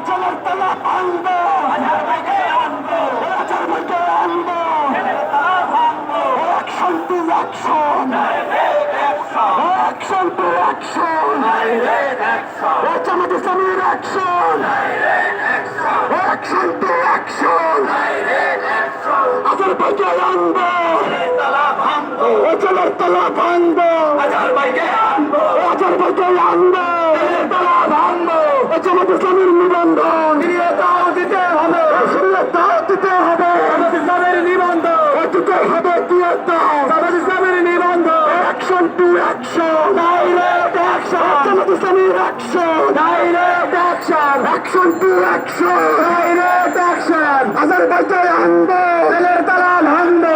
জেলের তালা ভাঙবো, আজহারকে আনবো, action to action, action to action, Jamaat ইসলামীর অ্যাকশন, অ্যাকশন টু অ্যাকশন, আজহারকে আনবো, জেলের তালা ভাঙবো, আজহারকে আনবো, জামাত ইসলামীর নিবন্ধন ফিরিয়ে দাও, দিতে হবে, ফিরিয়ে দাও, দিতে হবে, জামাত ইসলামের নিবন্ধন দিতে হবে, দিয়ে দাও, জামাত ইসলামের নিবন্ধন, action to action, direct action, Jamaat ইসলামীর action, direct action, action to action, direct action, আজহারকে আনবো, জেলের তালা ভাঙবো,